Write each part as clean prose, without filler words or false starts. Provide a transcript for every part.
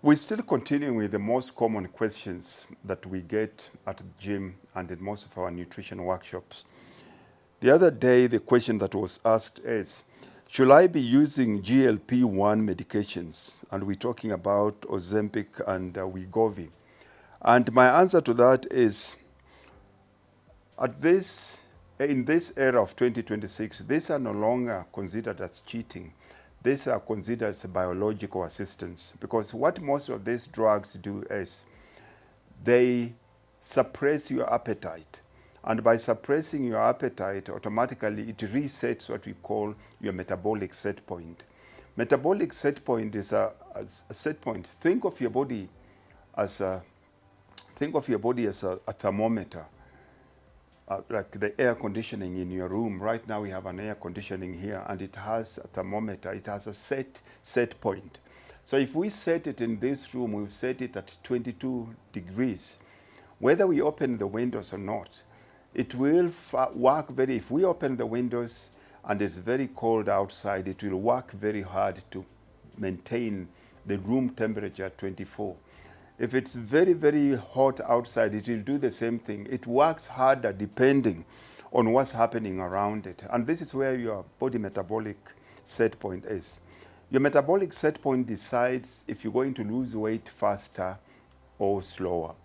We're still continuing with the most common questions that we get at the gym and in most of our nutrition workshops. The other day, the question that was asked is, should I be using GLP-1 medications? And we're talking about Ozempic and Wegovy. And my answer to that is, in this era of 2026, these are no longer considered as cheating. These are considered as biological assistance, because what most of these drugs do is they suppress your appetite. And by suppressing your appetite, automatically it resets what we call your metabolic set point. Metabolic set point is a set point. Think of your body as a thermometer. Like the air conditioning in your room. Right now we have an air conditioning here and it has a thermometer. It has a set point. So if we set it in this room, we've set it at 22 degrees. Whether we open the windows or not, it will work if we open the windows and it's very cold outside, it will work very hard to maintain the room temperature at 24. If it's very, very hot outside, it will do the same thing. It works harder depending on what's happening around it. And this is where your body metabolic set point is. Your metabolic set point decides if you're going to lose weight faster or slower.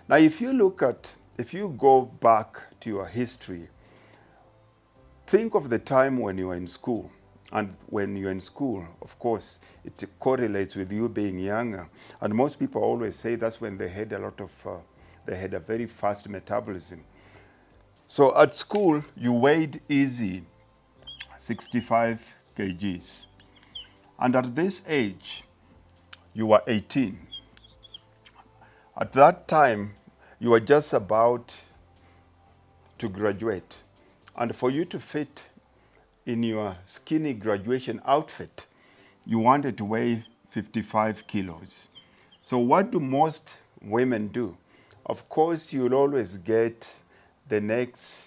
Now, if you go back to your history, think of the time when you were in school. And when you're in school, of course, it correlates with you being younger. And most people always say that's when they had they had a very fast metabolism. So at school, you weighed easy 65 kgs. And at this age, you were 18. At that time, you were just about to graduate. And for you to fit in your skinny graduation outfit, you wanted to weigh 55 kilos. So what do most women do? Of course, you'll always get the next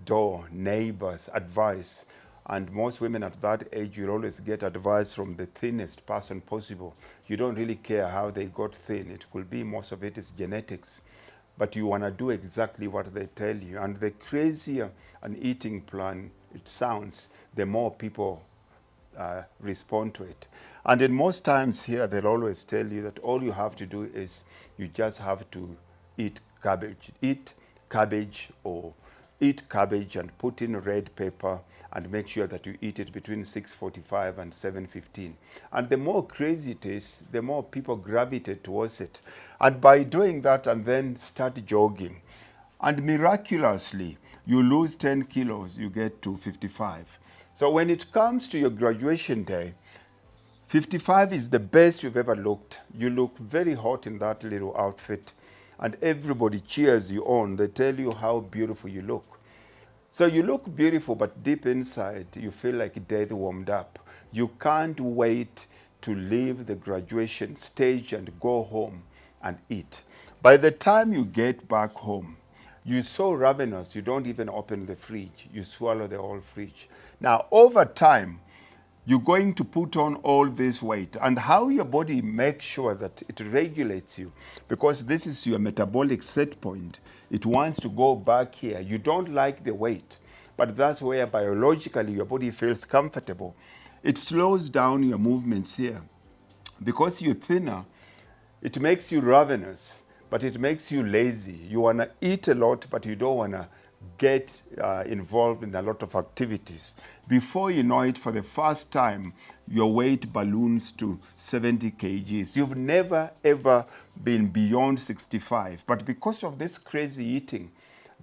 door neighbor's advice. And most women at that age, you'll always get advice from the thinnest person possible. You don't really care how they got thin. It could be most of it is genetics. But you want to do exactly what they tell you. And the crazier an eating plan it sounds, the more people respond to it. And in most times here, they'll always tell you that all you have to do is you just have to eat cabbage. Eat cabbage and put in red pepper and make sure that you eat it between 6:45 and 7:15. And the more crazy it is, the more people gravitate towards it. And by doing that and then start jogging, and miraculously, you lose 10 kilos, you get to 55. So when it comes to your graduation day, 55 is the best you've ever looked. You look very hot in that little outfit, and everybody cheers you on. They tell you how beautiful you look. So you look beautiful, but deep inside, you feel like death warmed up. You can't wait to leave the graduation stage and go home and eat. By the time you get back home, you're so ravenous, you don't even open the fridge. You swallow the whole fridge. Now, over time, you're going to put on all this weight. And how your body makes sure that it regulates you, because this is your metabolic set point. It wants to go back here. You don't like the weight, but that's where biologically your body feels comfortable. It slows down your movements here. Because you're thinner, it makes you ravenous, but it makes you lazy. You want to eat a lot, but you don't want to get involved in a lot of activities. Before you know it, for the first time, your weight balloons to 70 kgs. You've never, ever been beyond 65. But because of this crazy eating,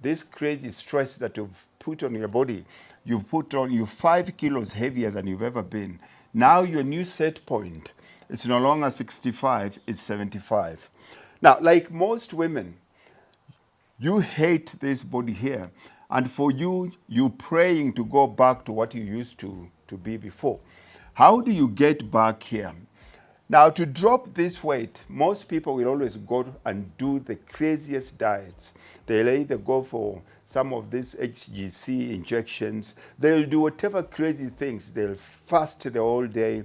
this crazy stress that you've put on your body, you're 5 kilos heavier than you've ever been. Now your new set point is no longer 65, it's 75. Now, like most women, you hate this body here. And for you, you're praying to go back to what you used to be before. How do you get back here? Now, to drop this weight, most people will always go and do the craziest diets. They'll either go for some of these HGC injections. They'll do whatever crazy things. They'll fast the whole day.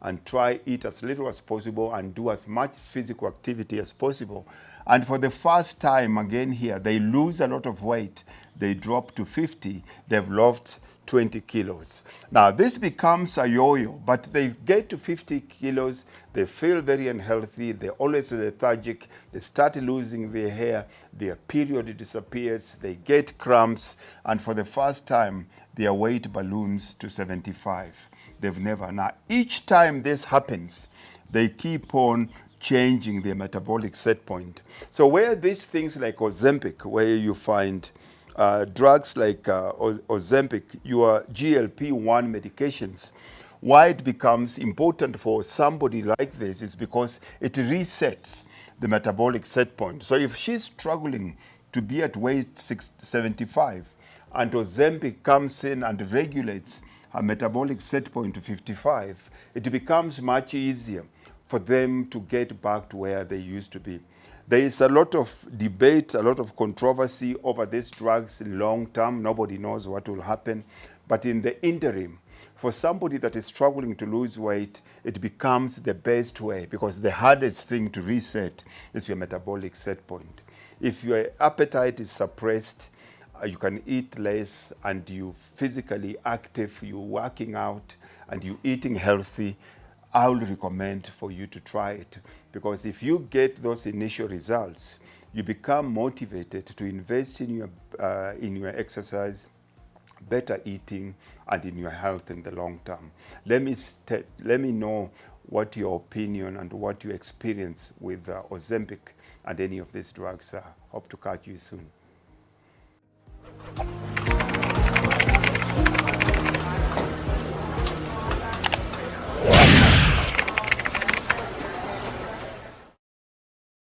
and try eat as little as possible and do as much physical activity as possible. And for the first time, again here, they lose a lot of weight. They drop to 50. They've lost 20 kilos. Now, this becomes a yo-yo, but they get to 50 kilos. They feel very unhealthy. They're always lethargic. They start losing their hair. Their period disappears. They get cramps. And for the first time, their weight balloons to 75. They've never. Now, each time this happens, they keep on changing their metabolic set point. So where these things like Ozempic, where you find drugs like Ozempic, your GLP-1 medications, why it becomes important for somebody like this is because it resets the metabolic set point. So if she's struggling to be at weight 75 and Ozempic comes in and regulates her metabolic set point to 55, it becomes much easier for them to get back to where they used to be. There is a lot of debate, a lot of controversy over these drugs in long term. Nobody knows what will happen. But in the interim, for somebody that is struggling to lose weight, it becomes the best way, because the hardest thing to reset is your metabolic set point. If your appetite is suppressed, you can eat less and you're physically active, you're working out and you're eating healthy, I would recommend for you to try it, because if you get those initial results, you become motivated to invest in your exercise, better eating, and in your health in the long term. Let me know what your opinion and what you experience with Ozempic and any of these drugs are. Hope to catch you soon.